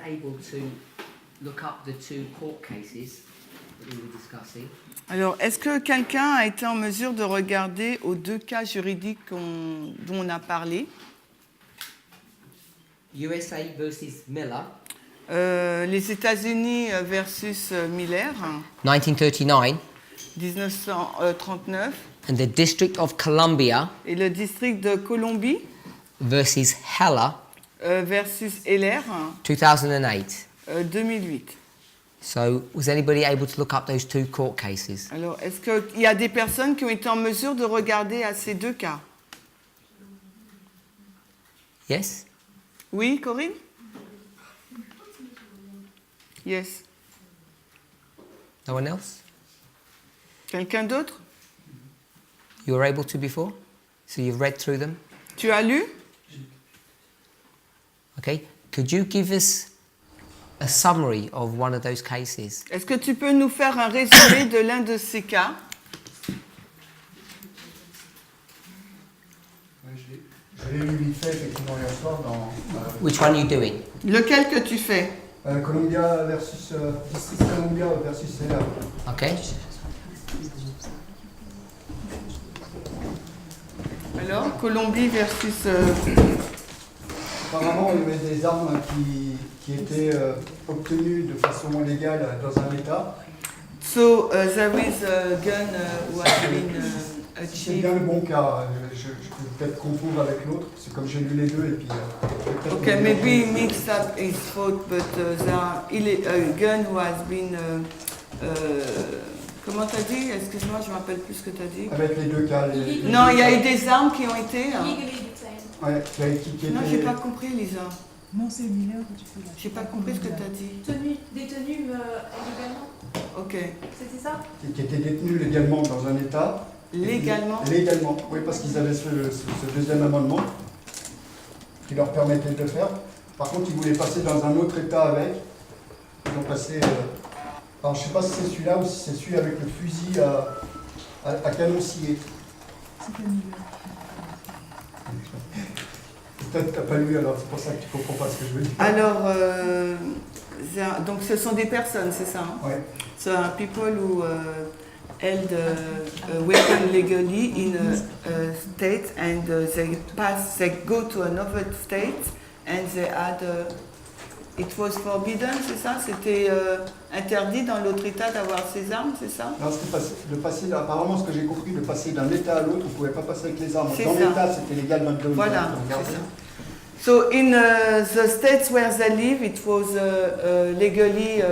able to look up the two court cases that we were discussing? Alors, est-ce que quelqu'un a été en mesure de regarder aux deux cas juridiques dont on a parlé? USA versus Miller. Les États-Unis versus Miller, 1939, 1939, and the District of Columbia et le district de Columbie versus Heller, versus Heller, 2008. 2008. So, was anybody able to look up those two court cases? Alors, est-ce qu'il y a des personnes qui ont été en mesure de regarder à ces deux cas? Yes? Oui, Corinne? Yes. No one else? Quelqu'un d'autre? You were able to before? So you've read through them? Tu as lu? Okay. Could you give us a summary of one of those cases? Est-ce que tu peux nous faire un résumé de l'un de ces cas? Je l'ai lu vite fait, effectivement, hier soir dans Which one are you doing? Lequel que tu fais? Columbia versus District Columbia versus Heller. Okay. Alors, Colombie versus... Apparemment, il y avait des armes qui étaient obtenues de façon légale dans un État. So, there is a gun who has been C'est achieved. bien le bon cas. Je peux peut-être confondre avec l'autre, c'est comme j'ai lu les deux et puis. Okay, maybe he mixed up his thought, but there are a gun who has been... comment t'as dit? Excuse-moi, je ne me rappelle plus ce que t'as dit. Avec les deux cas. Non, il y a eu des armes qui ont été... Ouais, qui Non, étaient- j'ai pas compris, Lisa. Non, c'est Miller que tu fais là. J'ai pas compris ce que t'as dit. Détenus illégalement, Ok. c'était ça? qui étaient détenus légalement dans un État. Légalement? Légalement, oui, parce qu'ils avaient ce deuxième amendement qui leur permettait de le faire. Par contre, ils voulaient passer dans un autre État avec. Ils ont passé. Alors, je ne sais pas si c'est celui-là ou si c'est celui avec le fusil à canon scié. C'était Miller. Peut-être que tu n'as pas lu, alors c'est pour ça que tu ne comprends pas ce que je veux dire. Alors, donc ce sont des personnes, c'est ça? Hein? Ouais. So people who held a weapon legally in a state and they go to another state and they had, it was forbidden, c'est ça? C'était interdit dans l'autre état d'avoir ces armes, c'est ça? Non, de passer, apparemment, ce que j'ai compris, de passer d'un État à l'autre, on ne pouvait pas passer avec les armes. C'est Dans ça. l'État, c'était légal dans le domaine. Voilà, c'est ça. So in the states where they live, it was legally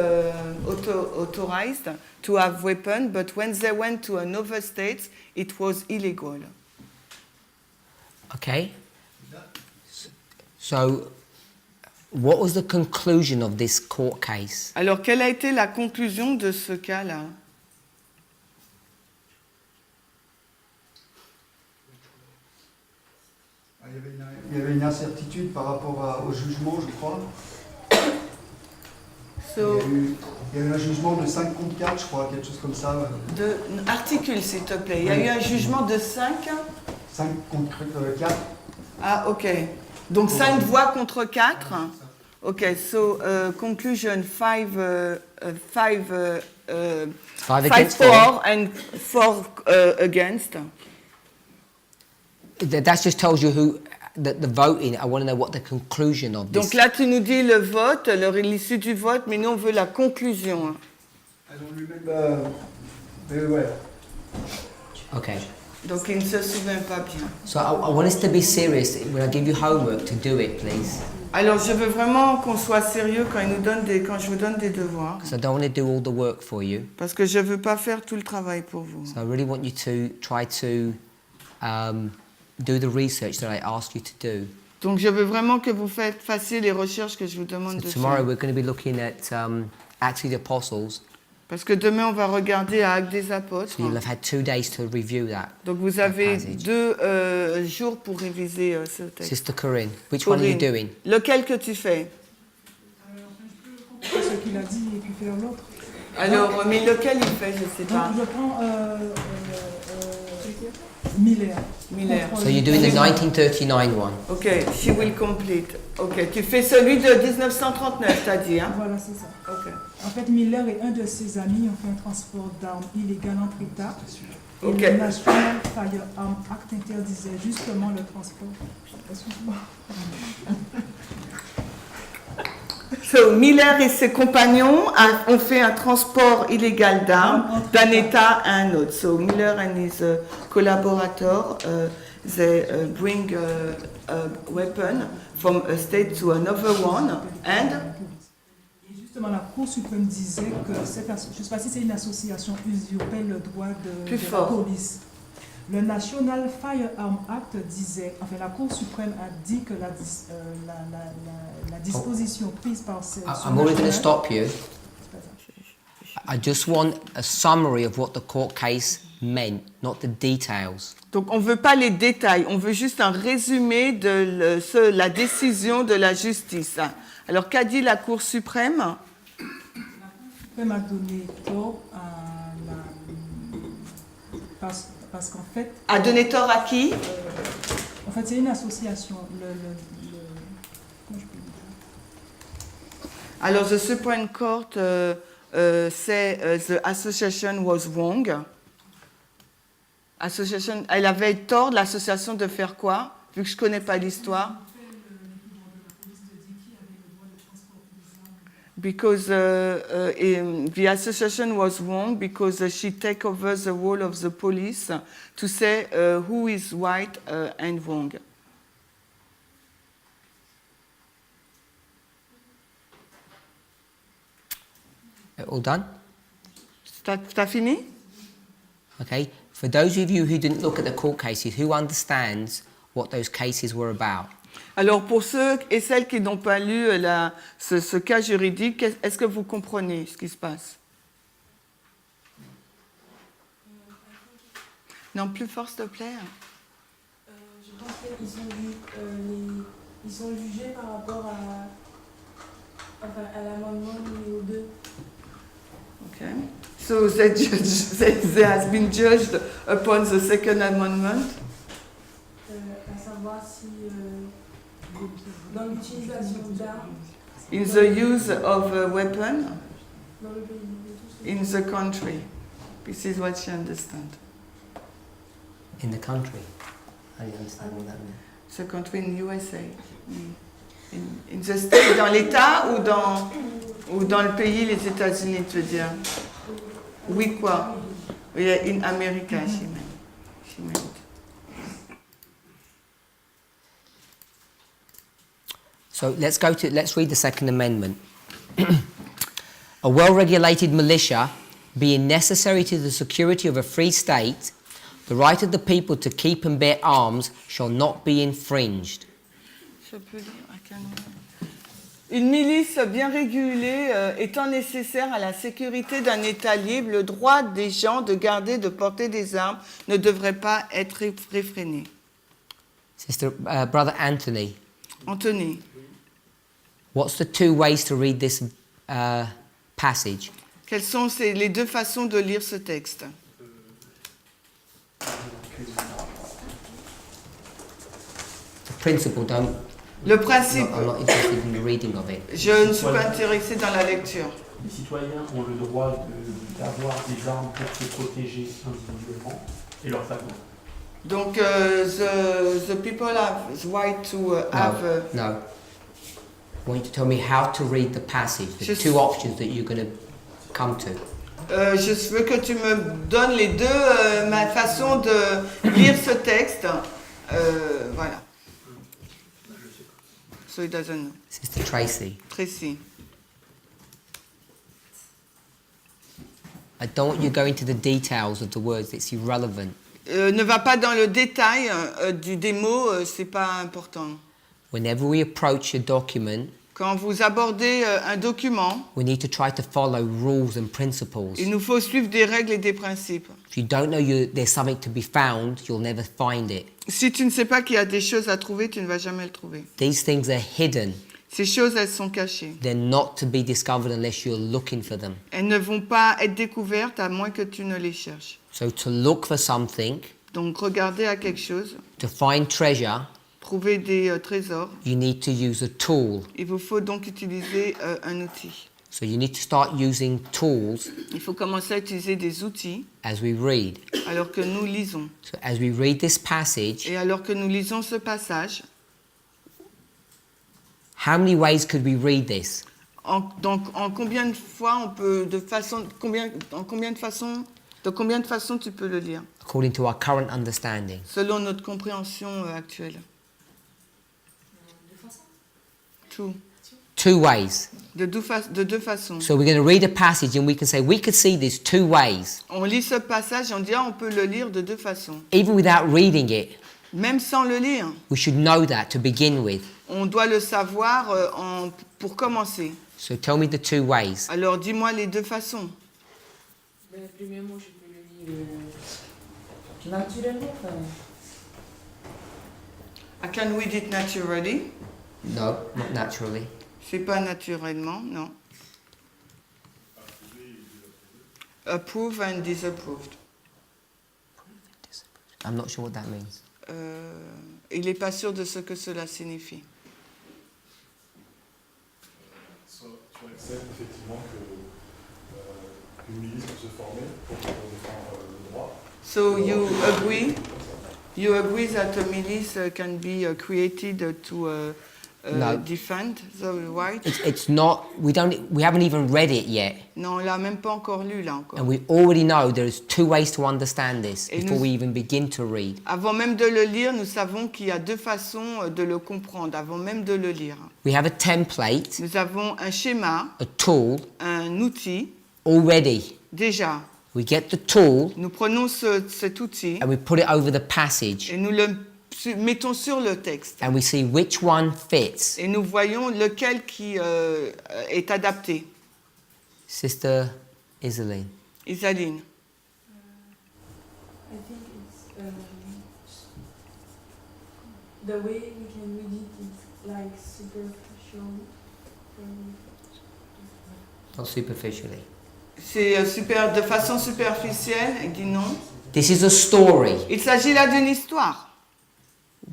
authorized to have weapons, but when they went to another state, it was illegal. Okay. So, what was the conclusion of this court case? Alors, quelle a été la conclusion de ce cas-là? Il y avait une incertitude par rapport au jugement, je crois. So, Il y a eu un jugement de 5 contre 4, je crois, quelque chose comme ça. articule, s'il te plaît. Il y a eu un jugement de 5. 5 contre 4. Ah, ok. Donc 5 voix contre 4. Ok, so conclusion 5 against for and 4 against. That just tells you who the voting. I want to know what the conclusion of this. Donc là, tu nous dis le vote, l'issue du vote, mais nous, on veut la conclusion. Elles ont lu même. Ouais. Okay. Donc il ne se souvient pas bien. So I want us to be serious when I give you homework to do it, please. Alors je veux vraiment qu'on soit sérieux quand je vous donne des devoirs. Because I don't want to do all the work for you. Parce que je ne veux pas faire tout le travail pour vous. So I really want you to try to do the research that I asked you to do. Donc je veux vraiment que vous fassiez les recherches que je vous demande So de tomorrow faire. we're going to be looking at Acts of the Apostles. Parce que demain, on va regarder à Actes des Apôtres. So you'll have had 2 days to review that. Donc vous avez passage. 2 jours pour réviser ce texte. Sister Corinne, which one are you Corinne, doing? lequel que tu fais? Alors, je peux comprendre ce qu'il a dit et puis faire l'autre. Alors, mais lequel il fait, je ne sais Donc, pas. je prends Miller. Miller. Contrôle So you're doing the Miller. 1939 one. Ok, she will complete. Ok, tu fais celui de 1939, t'as dit, hein? Voilà, c'est ça. Ok. En fait, Miller et un de ses amis ont fait un transport d'armes illégal entre États. Et Ok. le National Firearm Act interdisait justement le transport. Excuse-moi. So, Miller et ses compagnons ont fait un transport illégal d'armes d'un État à un autre. So, Miller and his collaborators, they bring a weapon from a state to another one, and Et justement, la Cour suprême disait que cette je ne sais pas si c'est une association usurpait le droit de la fort. police. Le National Firearm Act disait, enfin la Cour suprême a dit que la disposition prise par ce I'm already going to stop you. I just want a summary of what the court case meant, not the details. donc on ne veut pas les détails, on veut juste un résumé de la décision de la justice. Alors qu'a dit la Cour suprême? La Cour suprême a donné tort à la... Parce qu'en fait... A donné tort à qui? En fait, c'est une association. Comment je peux dire? Alors, the Supreme Court say the association was wrong. Association, elle avait tort, l'association, de faire quoi? Vu que je ne connais pas l'histoire. Because the association was wrong because she take over the role of the police to say who is right and wrong. All done? T'as fini? Okay. For those of you who didn't look at the court cases, who understands what those cases were about? Alors, pour ceux et celles qui n'ont pas lu ce cas juridique, est-ce que vous comprenez ce qui se passe? Non, plus fort, s'il te plaît. Je pense qu'ils ils sont jugés par rapport à l'amendement numéro 2. Okay. So they has been judged upon the second amendment. À savoir si dans l'utilisation d'armes In the use of a weapon dans le pays. in the country. This is what she understands. In the country? I don't understand what that means. The country in USA. In the state, dans l'État ou dans le pays, les États-Unis, tu veux dire? Oui, quoi? Oui, in America, she meant. So let's read the Second Amendment. A well-regulated militia, being necessary to the security of a free state, the right of the people to keep and bear arms shall not be infringed. Je peux lire, I can read. Une milice bien régulée étant nécessaire à la sécurité d'un État libre, le droit des gens de garder, de porter des armes ne devrait pas être réfréné. Sister, Brother Anthony, Anthony, what's the two ways to read this passage? quelles sont les deux façons de lire ce texte? The principle, don't... Le principe, I'm not interested in the reading of it. je ne suis pas intéressée dans la lecture. Les citoyens ont le droit d'avoir des armes pour se protéger individuellement et leur famille. Donc, the people have the right to have... No. I want you to tell me how to read the passage, the Just- two options that you're going to come to. je veux que tu me donnes les deux, ma façon de lire ce texte. Voilà. So it doesn't know. Sister Tracy, Tracy. I don't want you to go into the details of the words, it's irrelevant. Ne va pas dans le détail des mots, c'est pas important. Whenever we approach a document, Quand vous abordez un document, we need to try to follow rules and principles. il nous faut suivre des règles et des principes. If you don't know there's something to be found, you'll never find it. Si tu ne sais pas qu'il y a des choses à trouver, tu ne vas jamais le trouver. These things are hidden. Ces choses, elles sont cachées. They're not to be discovered unless you're looking for them. Elles ne vont pas être découvertes à moins que tu ne les cherches. So to look for something, Donc regarder à quelque chose, To find treasure, trouver des trésors, you need to use a tool. il vous faut donc utiliser un outil. So you need to start using tools Il faut commencer à utiliser des outils as we read. alors que nous lisons. So as we read this passage, Et alors que nous lisons ce passage, how many ways could we read this? donc en combien de fois on peut, de combien de façons tu peux le lire, According to our current understanding. selon notre compréhension actuelle. Two ways. De deux façons. So we're going to read a passage and we can say we could see this two ways, On lit ce passage et on dit on peut le lire de deux façons. even without reading it. Même sans le lire, We should know that to begin with. on doit le savoir pour commencer. So tell me the two ways. Alors dis-moi les deux façons. Ben, premièrement, je peux le lire naturellement. I can read it naturally. No, not naturally. C'est pas naturellement, non. Approve and disapproved. I'm not sure what that means. Il n'est pas sûr de ce que cela signifie. Tu acceptes effectivement qu'une milice peut se former pour défendre le droit. So you agree that a milice can be created to No. defend the right? It's not. We haven't even read it yet, Non, on l'a même pas encore lu là encore. and we already know there is two ways to understand this Et before nous- we even begin to read. Avant même de le lire, nous savons qu'il y a deux façons de le comprendre, avant même de le lire. We have a template, Nous avons un schéma, a tool un outil. already. Déjà, We get the tool nous prenons cet outil and we put it over the passage, et nous le mettons sur le texte. and we see which one fits. Et nous voyons lequel qui est adapté. Sister Isaline. Isaline. I think it's the way we can read it is like superficial. Not superficially. C'est de façon superficielle, il dit non. This is a story. Il s'agit là d'une histoire.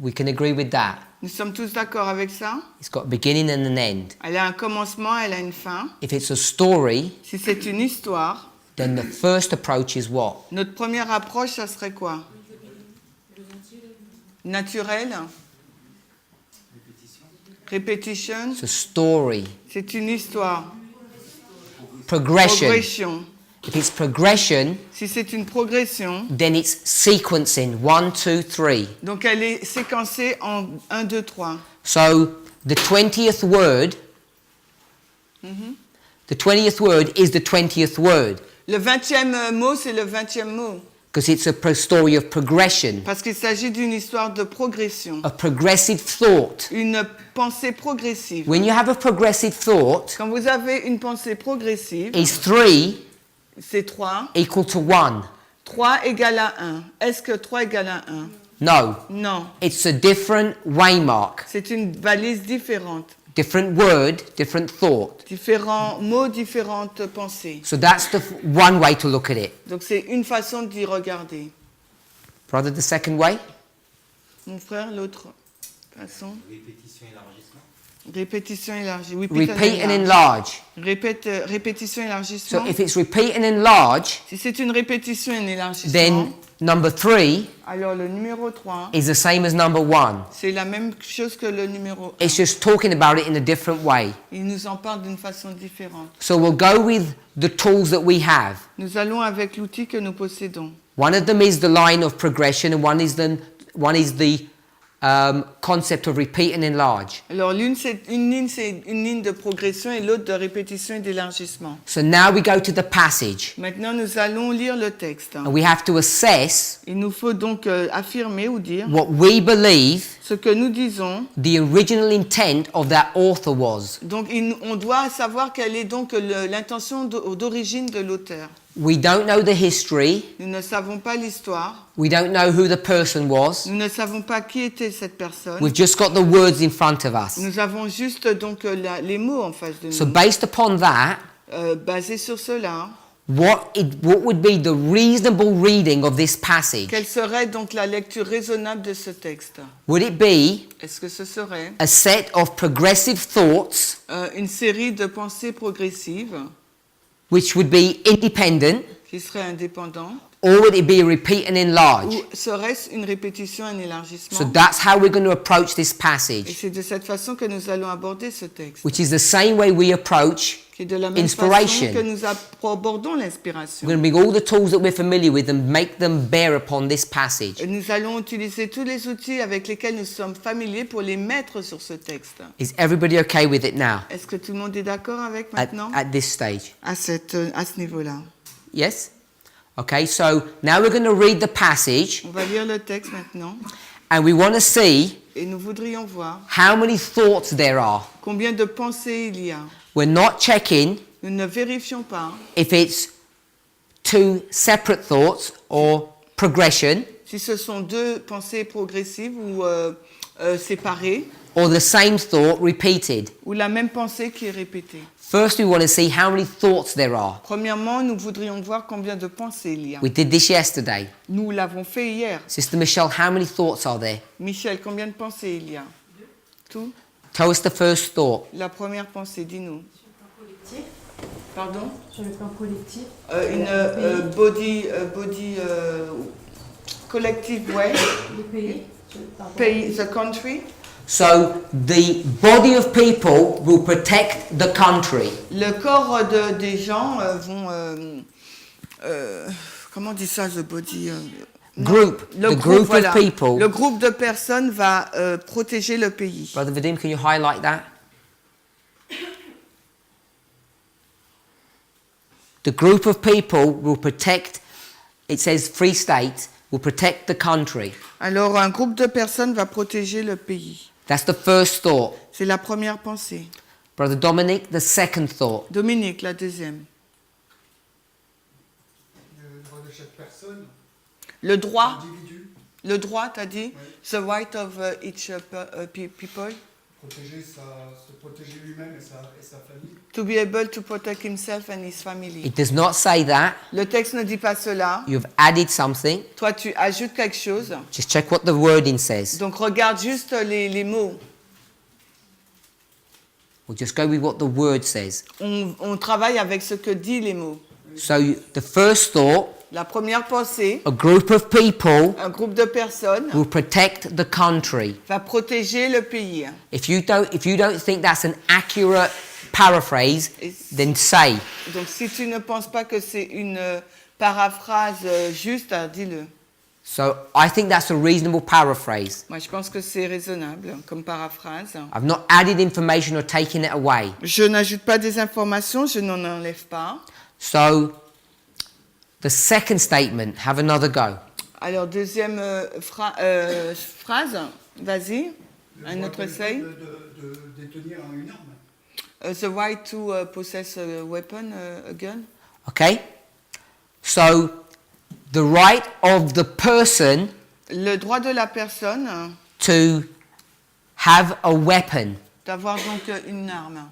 We can agree with that. Nous sommes tous d'accord avec ça. It's got a beginning and an end. Elle a un commencement, elle a une fin. If it's a story, Si c'est une histoire, then the first approach is what? notre première approche, ça serait quoi? Naturel. Répétition. It's a story. C'est une histoire. Progression. Progression. If it's progression, Si c'est une progression, then it's sequencing 1, 2, 3. donc elle est séquencée en 1, 2, 3. So the 20th word, the 20th word is the 20th word Le 20e mot, c'est le 20e mot. because it's a story of progression, Parce qu'il s'agit d'une histoire de progression. a progressive thought. Une pensée progressive. When you have a progressive thought, Quand vous avez une pensée progressive, is 3 c'est 3. equal to 1? 3 égale à 1. Est-ce que 3 égale à 1? No. Non. It's a different waymark, C'est une valise différente. different word, different thought. Différents mots, différentes pensées. So that's the one way to look at it. Donc c'est une façon d'y regarder. Brother, the second way? Mon frère, l'autre façon. Répétition, élargissement. Répétition élargie. Repeat and enlarge. Répétition élargissement. So if it's repeat and enlarge, Si c'est une répétition et un élargissement, then number 3 alors le numéro 3, is the same as number 1. c'est la même chose que le numéro 1. It's just talking about it in a different way. Il nous en parle d'une façon différente. So we'll go with the tools that we have. Nous allons avec l'outil que nous possédons. One of them is the line of progression, and one is the concept of repeat and enlarge. Alors l'une c'est une ligne de progression et l'autre de répétition et d'élargissement. So now we go to the passage, Maintenant nous allons lire le texte. and we have to assess Il nous faut donc affirmer ou dire what we believe ce que nous disons. the original intent of that author was. Donc on doit savoir quelle est donc l'intention d'origine de l'auteur. We don't know the history. Nous ne savons pas l'histoire. We don't know who the person was. Nous ne savons pas qui était cette personne. We've just got the words in front of us. Nous avons juste donc les mots en face de So nous. based upon that, Basé sur cela, what would be the reasonable reading of this passage? Quelle serait donc la lecture raisonnable de ce texte? Would it be Est-ce que ce serait a set of progressive thoughts une série de pensées progressives which would be independent, qui seraient indépendantes or would it be a repeat and enlarge? ou serait-ce une répétition, un élargissement? So that's how we're going to approach this Et passage, c'est de cette façon que nous allons aborder ce texte, which is the same way we approach. qui est de la même Inspiration. façon que nous abordons l'inspiration. We're going to bring all the tools that we're familiar with and make them bear upon this passage. Et nous allons utiliser tous les outils avec lesquels nous sommes familiers pour les mettre sur ce texte. Is everybody okay with it now? Est-ce que tout le monde est d'accord avec At, maintenant at this stage? à ce niveau-là? Yes? Okay, so now we're going to read the passage On va lire le texte maintenant and we want to see et nous voudrions voir how many thoughts there are. combien de pensées il y a. We're not checking Nous ne vérifions pas if it's two separate thoughts or progression si ce sont deux pensées progressives ou séparées or the same thought repeated. ou la même pensée qui est répétée. First, we want to see how many thoughts there are. Premièrement, nous voudrions voir combien de pensées il y a. We did this yesterday. Nous l'avons fait hier. Sister Michelle, how many thoughts are there? Michel, combien de pensées il y a? Tout? Tell us the first thought. La première pensée, dis-nous. Collectif, Pardon? sur le plan collectif. Une body collective way. Le pays. Pays, the country. So the body of people will protect the country. Le corps des gens vont... comment on dit ça, the body non, Group. le The groupe, group voilà. of people. Le groupe de personnes va protéger le pays. Brother Vadim, can you highlight that? The group of people will protect, it says Free State, will protect the country. Alors, un groupe de personnes va protéger le pays. That's the first thought. C'est la première pensée. Brother Dominic, the second thought. Dominique, la deuxième. Le droit de chaque personne, Le droit, individu, le droit, t'as dit? Oui. The right of each people se protéger lui-même et sa famille. to be able to protect himself and his family. It does not say that. Le texte ne dit pas cela. You've added something. Toi, tu ajoutes quelque chose. Just check what the wording says. Donc, regarde juste les mots. We'll just go with what the word says. On travaille avec ce que dit les mots. So the first thought, La première pensée, a group of people un groupe de personnes will protect the country. va protéger le pays. If you don't think that's an accurate paraphrase, then say. Donc, si tu ne penses pas que c'est une paraphrase juste, dis-le. So I think that's a reasonable paraphrase. Moi, je pense que c'est raisonnable comme paraphrase. I've not added information or taken it away. Je n'ajoute pas des informations, je n'en enlève pas. So the second statement, have another go. Alors, deuxième phrase, vas-y, un autre essai. De détenir une arme. The right to possess a weapon, a gun. Okay? So the right of the person Le droit de la personne to have a weapon. d'avoir donc une arme.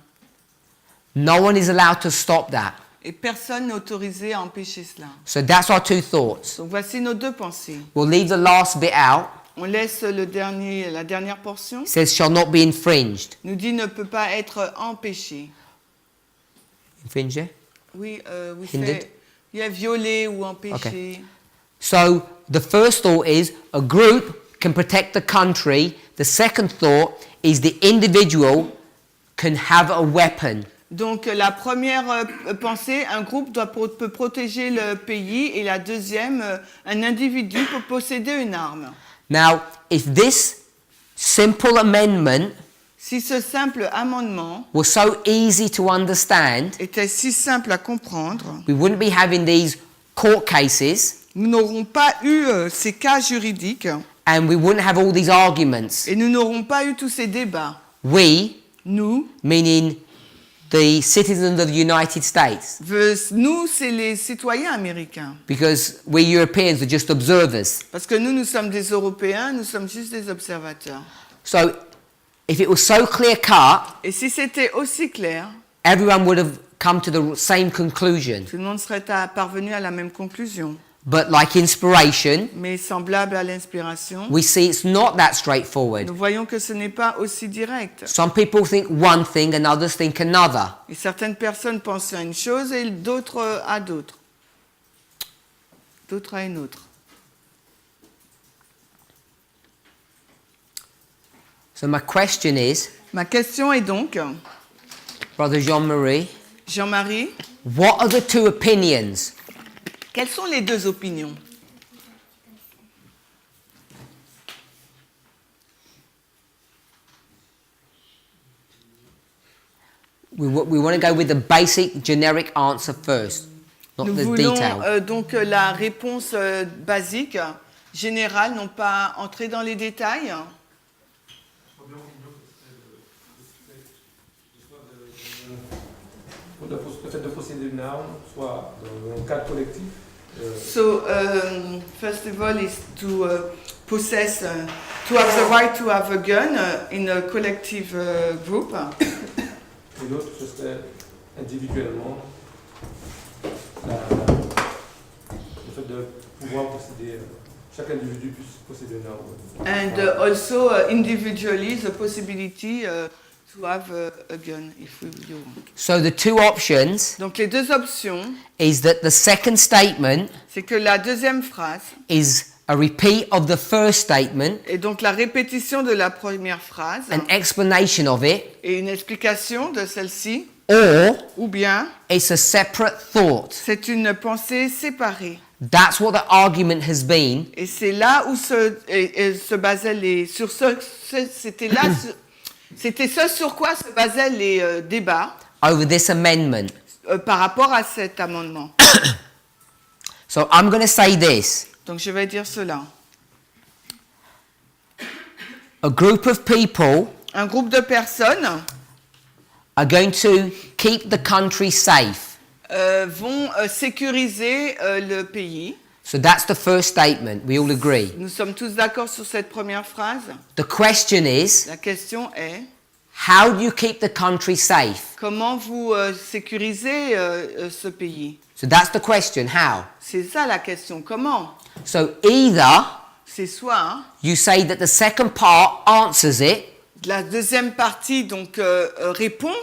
No one is allowed to stop that. Et personne n'est autorisé à empêcher cela. So that's our two thoughts. Donc voici nos deux pensées. We'll leave the last bit out. On laisse la dernière portion. It says shall not be infringed. Nous dit ne peut pas être empêché. Infringe, yeah? Oui, we Hindered? say, yeah, violé ou empêché. Okay. So the first thought is a group can protect the country. The second thought is the individual can have a weapon. Donc la première pensée, un groupe peut protéger le pays, et la deuxième, un individu peut posséder une arme. Now, if this simple amendment Si ce simple amendement was so easy to understand, était si simple à comprendre, we wouldn't be having these court cases nous n'aurons pas eu ces cas juridiques and we wouldn't have all these arguments. et nous n'aurons pas eu tous ces débats. We, Nous, meaning the citizens of the United States, nous, c'est les citoyens américains. because we Europeans are just observers. Parce que nous sommes des Européens, nous sommes juste des observateurs. So, if it was so clear cut, Et si c'était aussi clair, everyone would have come to the same conclusion. Tout le monde serait parvenu à la même conclusion. But like inspiration, Mais semblable à l'inspiration, we see it's not that straightforward. nous voyons que ce n'est pas aussi direct. Some people think one thing and others think another. Et certaines personnes pensent à une chose et d'autres à d'autres. D'autres à une autre. So my question is, Ma question est donc, Brother Jean-Marie, Jean-Marie, what are the two opinions? quelles sont les deux opinions? We want to go with the basic generic answer first, not Nous the voulons detail. donc la réponse basique, générale, non pas entrer dans les détails. Le fait de posséder une arme, soit dans un cadre collectif. So, first of all, is to possess, to have the right to have a gun in a collective group. Et l'autre, ce serait individuellement le fait de pouvoir posséder, chaque individu puisse posséder une arme. And also individually the possibility to have a gun if we want. So the two options Donc les deux options, is that the second statement c'est que la deuxième phrase is a repeat of the first statement, est donc la répétition de la première phrase an explanation of it, et une explication de celle-ci, or ou bien it's a separate thought. c'est une pensée séparée. That's what the argument has been. Et c'est là où se basaient les sur c'était ce sur quoi se basaient les débats Over this amendment. par rapport à cet amendement. So I'm going to say this. Donc je vais dire cela. A group of people Un groupe de personnes are going to keep the country safe. vont sécuriser le pays. So that's the first statement. We all agree. Nous sommes tous d'accord sur cette première phrase. The question is, La question est, how do you keep the country safe? comment vous sécurisez ce pays? So that's the question, how? C'est ça la question, comment? So either C'est soit you say that the second part answers it, la deuxième partie donc répond,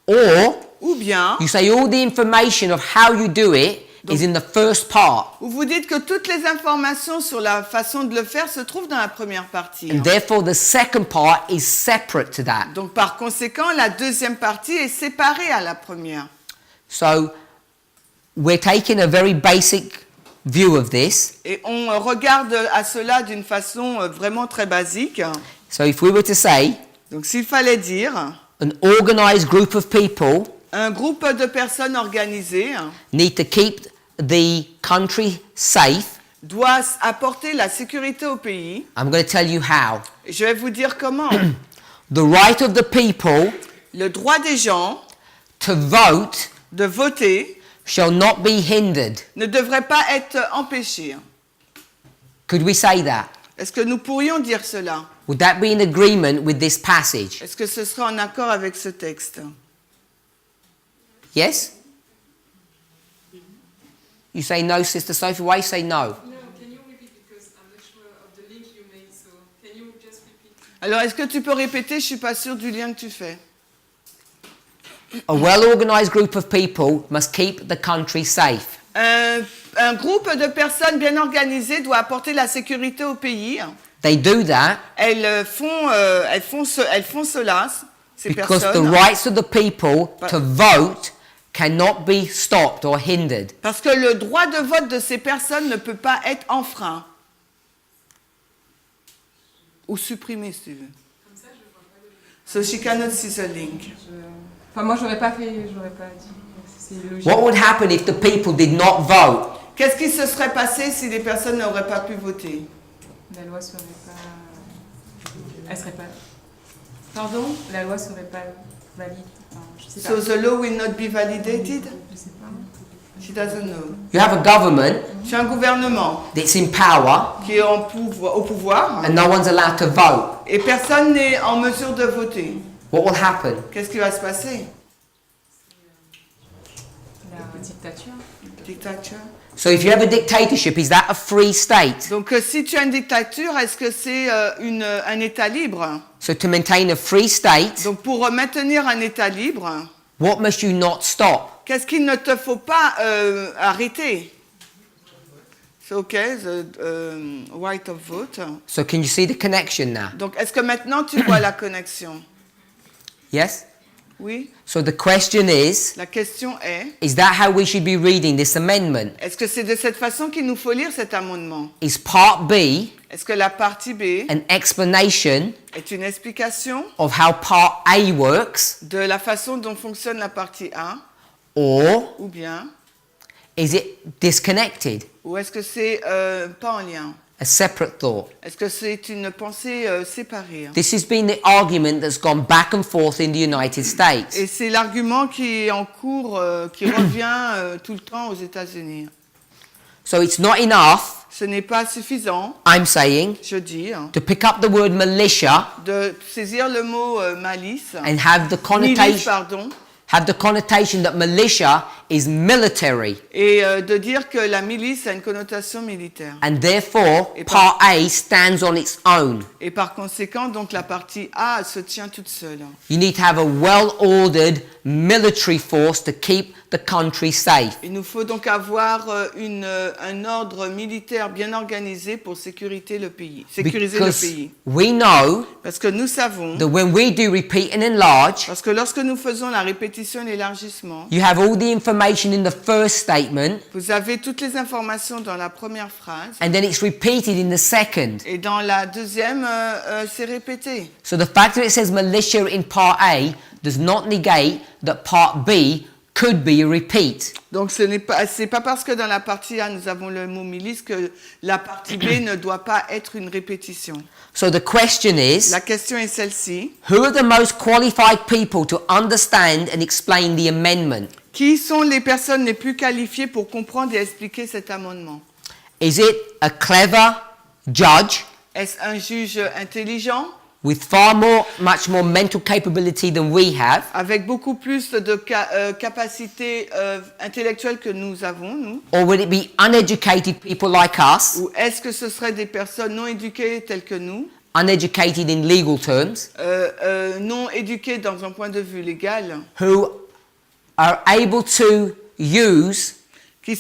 or ou bien you say all the information of how you do it is in the first part. ou vous dites que toutes les informations sur la façon de le faire se trouvent dans la première partie. And therefore the second part is separate to that. Donc par conséquent, la deuxième partie est séparée à la première. So we're taking a very basic view of this. Et on regarde à cela d'une façon vraiment très basique. So if we were to say Donc s'il fallait dire, an organized group of people un groupe de personnes organisées need to keep the country safe, doit apporter la sécurité au pays, I'm going to tell you how. et je vais vous dire comment. The right of the people Le droit des gens to vote de voter shall not be hindered. ne devrait pas être empêché. Could we say that? Est-ce que nous pourrions dire cela? Would that be in agreement with this passage? Est-ce que ce serait en accord avec ce texte? Yes? You say no, Sister Sophie. Why you say no? No, can you repeat because I'm not sure of the link you made, so can you just repeat? Alors, est-ce que tu peux répéter? Je suis pas sûre du lien que tu fais. A well-organized group of people must keep the country safe. Un groupe de personnes bien organisées doit apporter la sécurité au pays. They do that Elles font cela, ces because the personnes, rights of the people to vote cannot be stopped or hindered. parce que le droit de vote de ces personnes ne peut pas être enfreint ou supprimé, si tu veux. So she cannot see the link. Enfin, moi, j'aurais pas dit. C'est logique. What would happen if the people did not vote? Qu'est-ce qui se serait passé si les personnes n'auraient pas pu voter? La loi serait pas. Elle serait pas. Pardon? La loi serait pas valide. Enfin, je sais So pas. the law will not be validated? Je sais pas. She doesn't know. You have a government C'est un gouvernement that's in power qui est au pouvoir and no one's allowed to vote. et personne n'est en mesure de voter. What will happen? Qu'est-ce qui va se passer? Dictature. Dictature. So if you have a dictatorship, is that a free state? Donc si tu as une dictature, est-ce que c'est un État libre? So to maintain a free state, Donc pour maintenir un État libre, what must you not stop? qu'est-ce qu'il ne te faut pas arrêter? So, okay, the right of vote. So can you see the connection now? Donc est-ce que maintenant tu vois la connexion? Yes? Oui. So the question La question is that how we should be reading this amendment? est-ce que c'est de cette façon qu'il nous faut lire cet amendement? Is part B Est-ce que la partie B an explanation est une explication of how part A works, de la façon dont fonctionne la partie A, or ou bien, is it disconnected, ou est-ce que c'est pas en lien? a separate thought? Est-ce que c'est une pensée séparée? This has been the argument that's gone back and forth in the United States. Et c'est l'argument qui est en cours, qui revient tout le temps aux États-Unis. So it's not enough, Ce n'est pas suffisant, I'm saying, je dis, to pick up the word militia de saisir le mot malice, and have the milice, connotation, pardon, that militia is military, et de dire que la milice a une connotation militaire. and therefore Et part A stands on its own. Et par conséquent, donc la partie A se tient toute seule. You need to have a well-ordered military force to keep the country safe. Il nous faut donc avoir un ordre militaire bien organisé pour sécuriser le pays. Because we know Parce que nous savons, that when we do repeat and enlarge, parce que lorsque nous faisons la répétition et l'élargissement, you have all the information in the first statement, vous avez toutes les informations dans la première phrase, and then it's repeated in the second. et dans la deuxième, c'est répété. So the fact that it says militia in part A does not negate that part B could be a repeat. Donc c'est pas parce que dans la partie A nous avons le mot milice que la partie B ne doit pas être une répétition. So the question is, La question est celle-ci. who are the most qualified people to understand and explain the amendment? Qui sont les personnes les plus qualifiées pour comprendre et expliquer cet amendement? Is it a clever judge Est-ce un juge intelligent, with much more mental capability than we have? avec beaucoup plus de capacité intellectuelle que nous avons, nous? Or would it be uneducated people like us, Ou est-ce que ce seraient des personnes non éduquées telles que nous, uneducated in legal terms, non éduquées dans un point de vue légal, who are able to use qui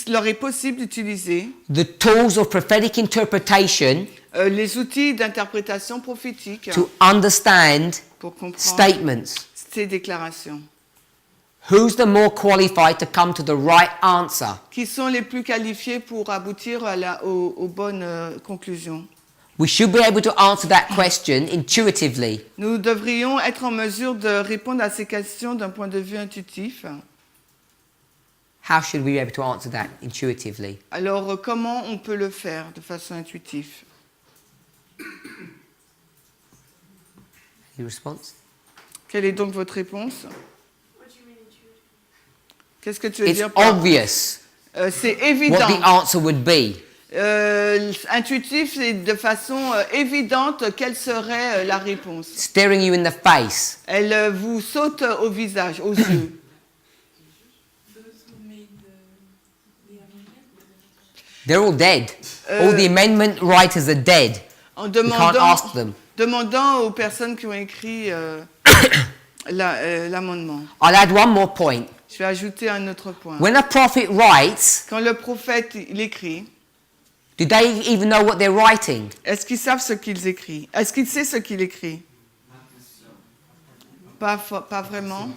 leur est possible d'utiliser the tools of prophetic interpretation les outils d'interprétation prophétique to understand pour comprendre statements? ces déclarations? Who's the more qualified to come to the right answer? Qui sont les plus qualifiés pour aboutir aux bonnes conclusions? We should be able to answer that question intuitively. Nous devrions être en mesure de répondre à ces questions d'un point de vue intuitif. How should we be able to answer that intuitively? Alors, comment on peut le faire de façon intuitive? Any response? Quelle est donc votre réponse? Qu'est-ce que tu veux It's dire par... obvious c'est what évident. the answer would be. Intuitif, c'est de façon évidente quelle serait la réponse. Staring you in the face. Elle vous saute au visage, aux yeux. They're all dead. All the amendment writers are dead. En We can't ask them. demandant aux personnes qui ont écrit l'amendement. I'll add one more point. Je vais ajouter un autre point. When a prophet writes, Quand le prophète il écrit, do they even know what they're writing? est-ce qu'ils savent ce qu'ils écrivent? Est-ce qu'il sait ce qu'il écrit? Pas vraiment.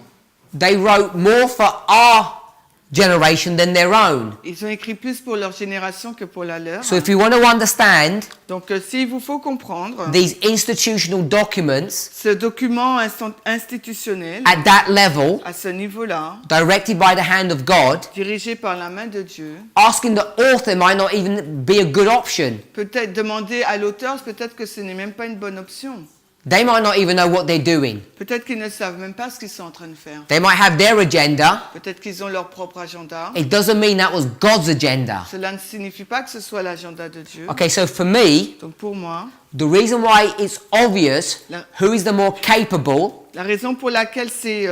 They wrote more for our generation than their own. Ils ont écrit plus pour leur génération que pour la leur. So if you want to understand Donc s'il vous faut comprendre these institutional documents ce document institutionnel at that level, à ce niveau-là, directed by the hand of God, dirigé par la main de Dieu, asking the author might not even be a good option. peut-être demander à l'auteur, peut-être que ce n'est même pas une bonne option. They might not even know what they're doing. Peut-être qu'ils ne savent même pas ce qu'ils sont en train de faire. They might have their agenda. Peut-être qu'ils ont leur propre agenda. It doesn't mean that was God's agenda. Cela ne signifie pas que ce soit l'agenda de Dieu. Okay, so for me, Donc pour moi, the reason why it's obvious who is the more capable La raison pour laquelle c'est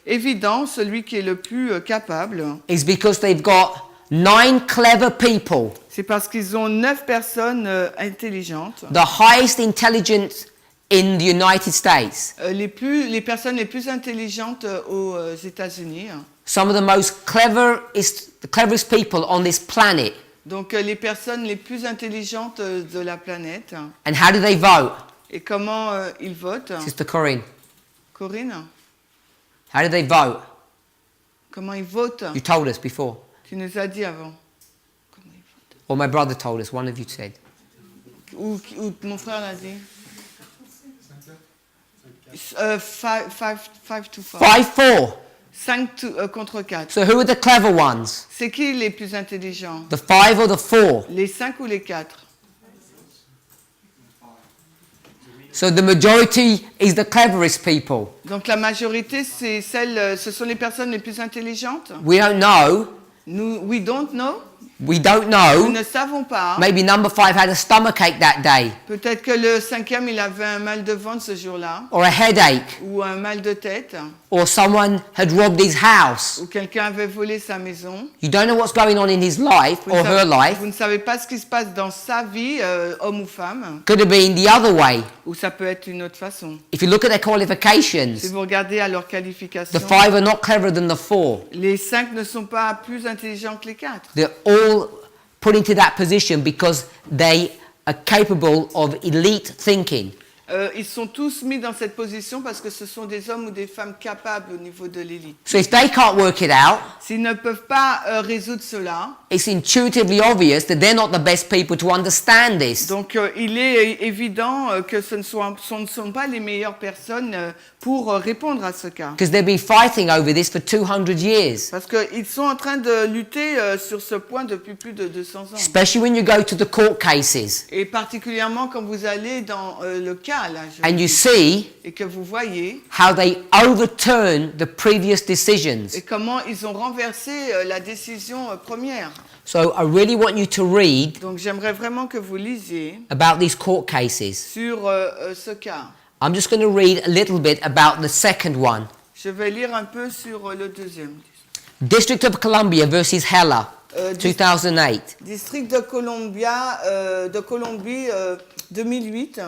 évident, celui qui est le plus capable, is because they've got 9 clever people, c'est parce qu'ils ont 9 personnes intelligentes, the highest intelligence in the United States. les personnes les plus intelligentes aux États-Unis. Some of the cleverest people on this planet. Donc les personnes les plus intelligentes de la planète. And how do they vote? Et comment ils votent? Sister Corinne, Corinne, how do they vote? comment ils votent? You told us before. Tu nous as dit avant. Comment ils votent? Or my brother told us, one of you said. Ou mon frère l'a dit. 5 to 4. 5-4. 5 contre 4. So who are the clever ones? C'est qui les plus intelligents? The 5 or the 4? Les 5 ou les 4? So the majority is the cleverest people. Donc la majorité, ce sont les personnes les plus intelligentes. We don't know. We don't know. We don't Nous know. ne savons pas. Maybe number 5 had a stomachache that day, Peut-être que le 5e, il avait un mal de ventre ce jour-là, or a headache, ou un mal de tête, or someone had robbed his house. ou quelqu'un avait volé sa maison. You don't know what's going on in his life or her life. Vous ne savez pas ce qui se passe dans sa vie, homme ou femme, Could have been the other way. ou ça peut être une autre façon. If you look at their qualifications, Si vous regardez à leurs the qualifications, 5 are not cleverer than the 4. les 5 ne sont pas plus intelligents que les 4. They're all put into that position because they are capable of elite thinking. Ils sont tous mis dans cette position parce que ce sont des hommes ou des femmes capables au niveau de l'élite. So if they can't work it out, S'ils ne peuvent pas résoudre cela, it's intuitively obvious that they're not the best people to understand this. donc il est évident que ce ne sont pas les meilleures personnes pour répondre à ce cas. Because they've been fighting over this for 200 years. Parce qu'ils sont en train de lutter sur ce point depuis plus de 200 ans. Especially when you go to the court cases Et particulièrement quand vous allez dans le cas, là, and you see et que vous voyez, how they overturn the previous decisions. et comment ils ont renversé la décision première. So I really want you to read Donc j'aimerais vraiment que vous lisiez about these court cases. sur ce cas. I'm just going to read a little bit about the second one. Je vais lire un peu sur le deuxième. District of Columbia versus Heller, 2008. District de Columbie, 2008.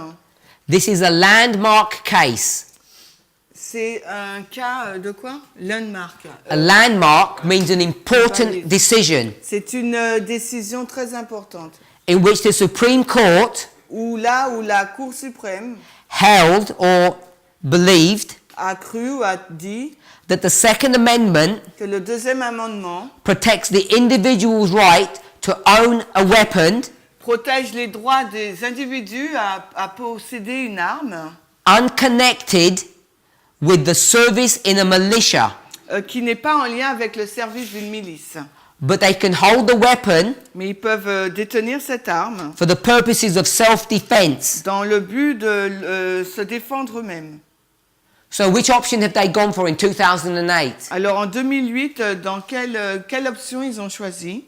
This is a landmark case. C'est un cas de quoi? Landmark. A landmark means an important decision C'est une décision très importante. in which the Supreme Court Où la Cour suprême held or believed a cru ou a dit that the Second Amendment que le deuxième amendement protects the individual's right to own a weapon protège les droits des individus à posséder une arme unconnected with the service in a militia, qui n'est pas en lien avec le service d'une milice. but they can hold the weapon Mais ils peuvent détenir cette arme for the purposes of self-defense. dans le but de se défendre eux-mêmes. So which option have they gone for in 2008? Alors en 2008, dans quelle option ils ont choisi?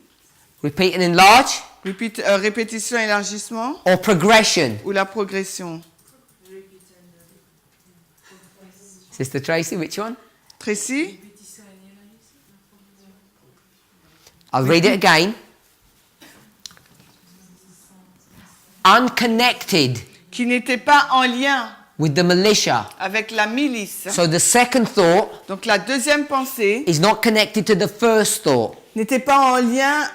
Repeat and enlarge Répétition, élargissement or progression? ou la progression? Sister Tracy, which one? Tracy? I'll read it again. Unconnected Qui n'était pas en lien with the militia. avec la milice. So the second thought Donc la deuxième pensée is not connected to the first thought. n'était pas en lien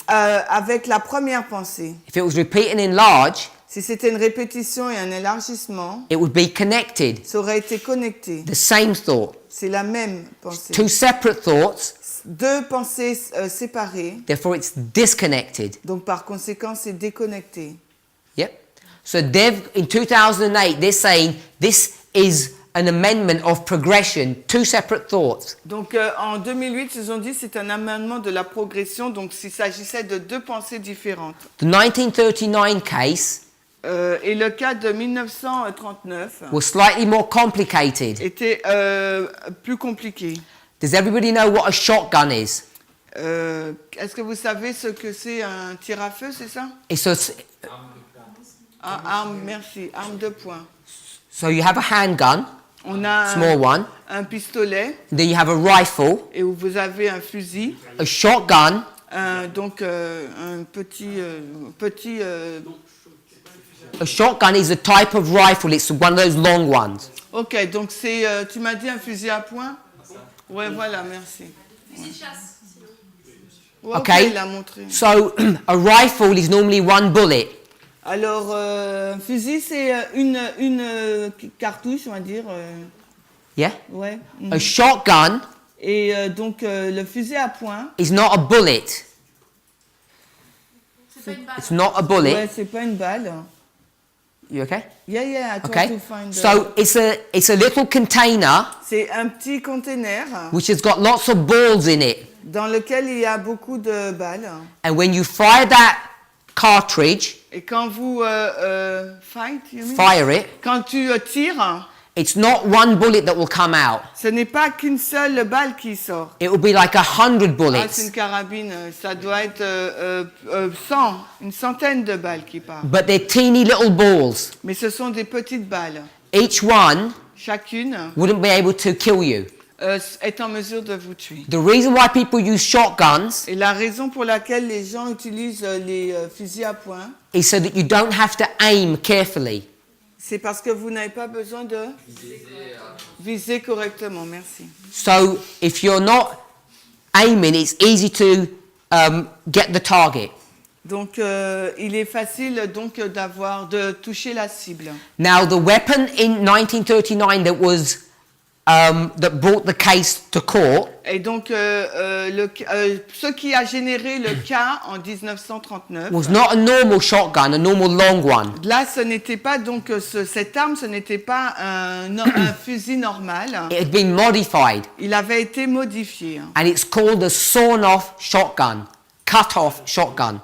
avec la première pensée. If it was repeat and enlarge, Si c'était une répétition et un élargissement, it would be connected. ça aurait été connecté. The same thought. C'est la même pensée. Two separate thoughts, Deux pensées séparées, therefore it's disconnected. donc par conséquent c'est déconnecté. Yep. So in 2008, they're saying this is an amendment of progression, two separate thoughts. Donc en 2008, ils ont dit c'est un amendement de la progression, donc s'il s'agissait de deux pensées différentes. The 1939 case Et le cas de 1939 was slightly more complicated. était plus compliqué. Does everybody know what a shotgun is? Est-ce que vous savez ce que c'est un tir à feu, c'est ça? It's a, Arme, merci, arme de poing. so you have a handgun, On a small one. un pistolet Then you have a rifle, et où vous avez un fusil. a shotgun, Donc un petit a shotgun is a type of rifle, it's one of those long ones. ok, donc c'est tu m'as dit un fusil à point. Ouais, voilà, merci. Ouais, ok, Okay. il l'a montré. So a rifle is normally one bullet. Alors un fusil c'est une cartouche, on va dire. Yeah? Ouais. A shotgun Et donc le fusil à point. is not a bullet. It's not a bullet. Ouais, c'est pas une balle. You okay? Yeah, I try Okay. to find. So it's a little container C'est un petit container which has got lots of balls in it. dans lequel il y a beaucoup de balles. And when you fire that cartridge, Et quand vous fight, you mean? fire it, Quand tu tires, it's not one bullet that will come out. ce n'est pas qu'une seule balle qui sort. It will be like 100 Ah, c'est une bullets. carabine, ça doit être 100, une centaine de balles qui partent. But they're teeny little balls. Mais ce sont des petites balles. Each one Chacune wouldn't be able to kill you. est en mesure de vous tuer. The reason why people use shotguns Et la raison pour laquelle les gens utilisent les fusils à point, is so that you don't have to aim carefully. c'est parce que vous n'avez pas besoin de viser correctement. Merci. So if you're not aiming, it's easy to get the target. Donc il est facile donc de toucher la cible. Now the weapon in 1939 that brought the case to court Et donc ce qui a généré le cas en 1939, was not a normal shotgun, a normal long one. là ce n'était pas donc cette arme, ce n'était pas un fusil normal. It had been modified, Il avait été modifié. and it's called a sawn-off shotgun, cut-off shotgun.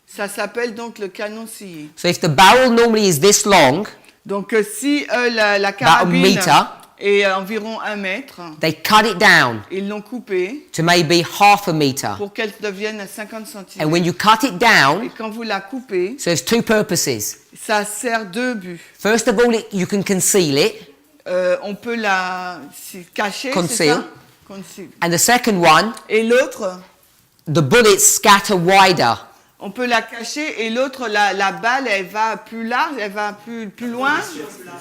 Ça s'appelle donc le canon scié. So if the barrel normally is this long, Donc si la about a carabine meter, est environ 1 mètre, they cut it down ils l'ont coupée to maybe half a meter. pour qu'elle devienne à 50 And cm. when you cut it Et down, quand vous la coupez, so there's two purposes. ça sert deux buts. First of all, you can conceal it, On peut la cacher, c'est Conceal. ça? Conceal. and the second one, Et l'autre, the bullets scatter wider. on peut la cacher et l'autre, la balle, elle va plus large, elle va plus loin,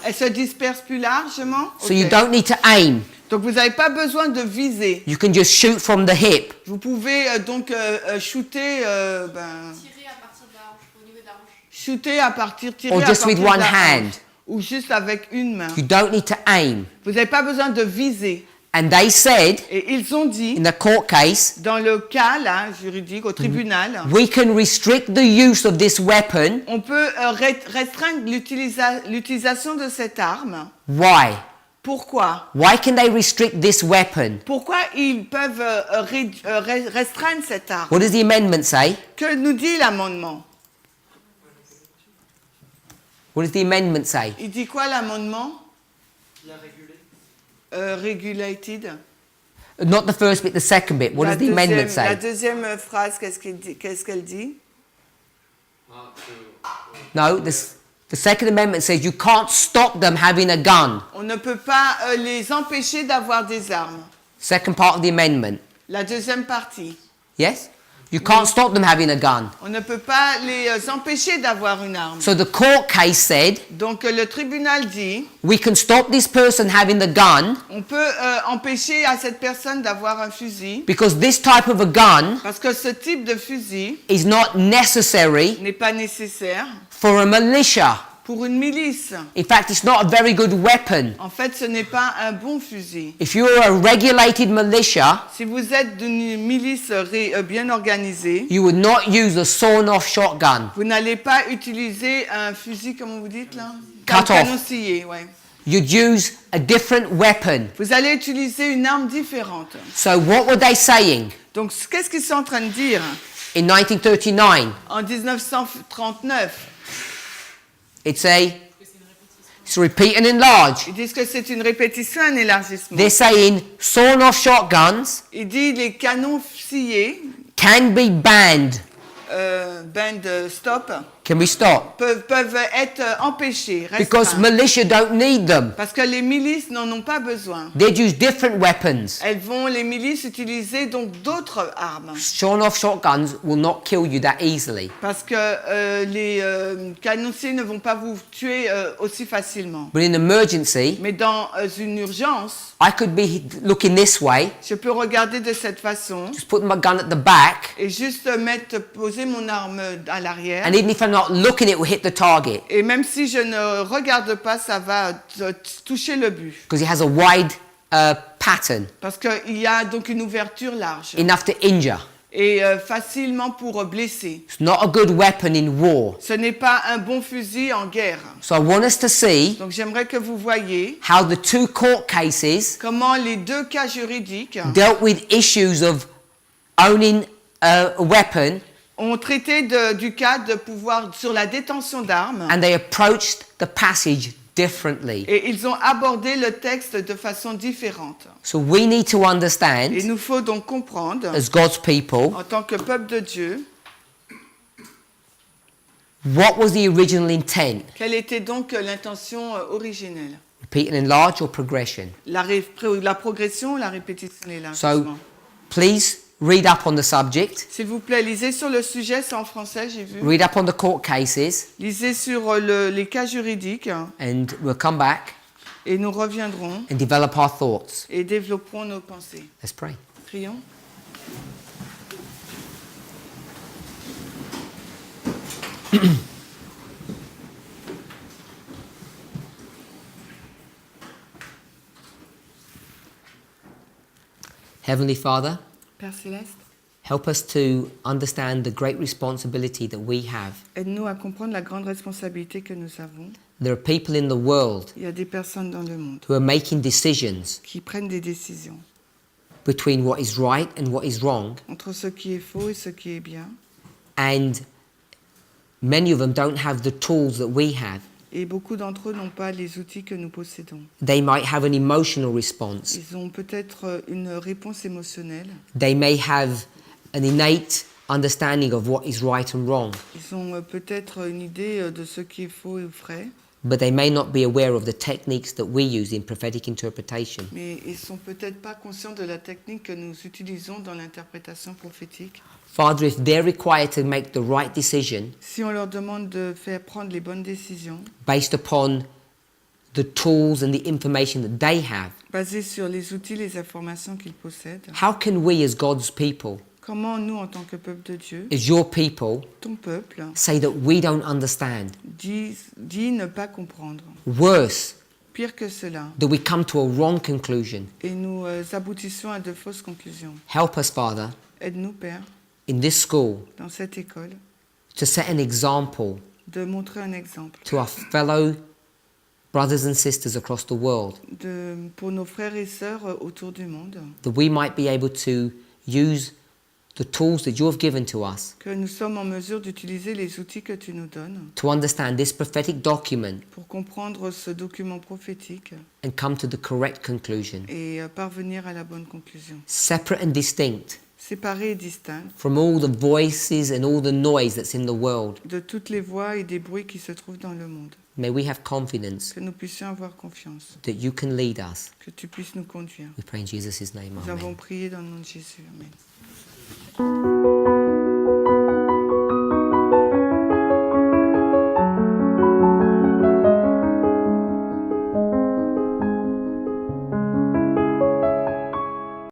elle se disperse plus largement. So you Ok. don't need to aim. Donc vous n'avez pas besoin de viser. You can just shoot from the hip. Vous pouvez donc shooter, Tirer à partir de la hanche, au niveau de la hanche. shooter à partir, tirer Or à just partir with de one la hand. hanche. Ou juste avec une main. You don't need to aim. Vous n'avez pas besoin de viser. And they said, Et ils ont dit, in the court case, dans le cas là, juridique, au tribunal, we can restrict the use of this weapon. on peut restreindre l'utilisation de cette arme. Why? Pourquoi? Why can they restrict this weapon? Pourquoi ils peuvent restreindre cette arme? What does the amendment say? Que nous dit l'amendement? What does the amendment say? Il dit quoi l'amendement? Regulated. Not the first bit, the second bit. What does the amendment La say? deuxième phrase, qu'est-ce qu'elle dit? No, the second amendment says you can't stop them having a gun. On ne peut pas les empêcher d'avoir des armes. Second part of the amendment. La deuxième partie. Yes? You can't stop them having a gun. On ne peut pas les empêcher d'avoir une arme. So the court case said Donc le tribunal dit, we can stop this person having the gun on peut empêcher à cette personne d'avoir un fusil because this type of a gun parce que ce type de fusil is not necessary n'est pas nécessaire for a militia. pour une milice. In fact, it's not a very good weapon. En fait, ce n'est pas un bon fusil. If you're a regulated militia, Si vous êtes d'une milice bien organisée, you would not use a sawn-off shotgun. vous n'allez pas utiliser un fusil, comment vous dites là? Cut Un off. canon scié, ouais. You'd use a different weapon. Vous allez utiliser une arme différente. So what were they saying Donc, qu'est-ce qu'ils sont en train de dire? in 1939? En 1939, It's repeat and enlarge. ils disent que c'est une répétition, un élargissement. They're saying sawn-off shotguns Il dit les canons sciés, can be banned band stop, Can we stop? peuvent être empêchés, Because restreints. militia don't need them. Parce que les milices n'en ont pas besoin. They'd use different weapons. Les milices utiliser donc d'autres armes. Sawn-off shotguns will not kill you that easily. Parce que les canonciers ne vont pas vous tuer aussi facilement. But in emergency, Mais dans une urgence, I could be looking this way, je peux regarder de cette façon just put my gun at the back, et juste poser mon arme à l'arrière. and even if I'm not looking, it will hit the target Et même si je ne regarde pas, ça va toucher le but. because it has a wide pattern, Parce qu'il y a donc une ouverture large enough to injure. et facilement pour blesser. It's not a good weapon in war. Ce n'est pas un bon fusil en guerre. So I want us to see Donc j'aimerais que vous voyiez how the two court cases comment les deux cas juridiques dealt with issues of owning a weapon, ont traité du cas de pouvoir sur la détention d'armes and they approached the passage differently. et ils ont abordé le texte de façon différente. So we need to Il understand, nous faut donc comprendre, as God's people, en tant que peuple de Dieu, what was the original intent? quelle était donc l'intention originelle. Repeat and enlarge or progression? La progression, la répétition et So l'élargissement. please read up on the subject, S'il vous plaît, lisez sur le sujet, c'est en français, j'ai vu. read up on the court cases, Lisez sur les cas juridiques and we'll come back et nous reviendrons and develop our thoughts. et développerons nos pensées. Let's pray. Prions. Heavenly Father, Père Céleste, help us to understand the great responsibility that we have. aide-nous à comprendre la grande responsabilité que nous avons. There are people in the world Il y a des personnes dans le monde who are making decisions qui prennent des décisions between what is right and what is wrong, entre ce qui est faux et ce qui est bien. and many of them don't have the tools that we have. Et beaucoup d'entre eux n'ont pas les outils que nous possédons. They might have an emotional response. Ils ont peut-être une réponse émotionnelle. They may have an innate understanding of what is right and wrong, Ils ont peut-être une idée de ce qui est faux et vrai, but they may not be aware of the techniques that we use in prophetic interpretation. mais ils sont peut-être pas conscients de la technique que nous utilisons dans l'interprétation prophétique. Father, if they're required to make the right decision Si on leur demande de faire prendre les bonnes décisions, based upon the tools and the information that they have, basées sur les outils, les informations qu'ils possèdent, how can we as God's people, comment nous, en tant que peuple de Dieu, as your people, ton peuple, say that we don't understand? dit ne pas comprendre? Worse, Pire que cela, that we come to a wrong conclusion. et nous aboutissons à de fausses conclusions. Help us, Father, Aide-nous, Père, in this school dans cette école, to set an example de montrer un exemple to our fellow brothers and sisters across the world, pour nos frères et sœurs autour du monde, that we might be able to use the tools that you have given to us que nous sommes en mesure d'utiliser les outils que tu nous donnes to understand this prophetic document pour comprendre ce document prophétique and come to the correct conclusion, et parvenir à la bonne conclusion. separate and distinct Séparés et distincts from all the voices and all the noise that's in the world. de toutes les voix et des bruits qui se trouvent dans le monde. May we have confidence Que nous puissions avoir confiance, that you can lead us. que tu puisses nous conduire. We pray in Jesus' name. Nous Amen. avons prié dans le nom de Jésus. Amen.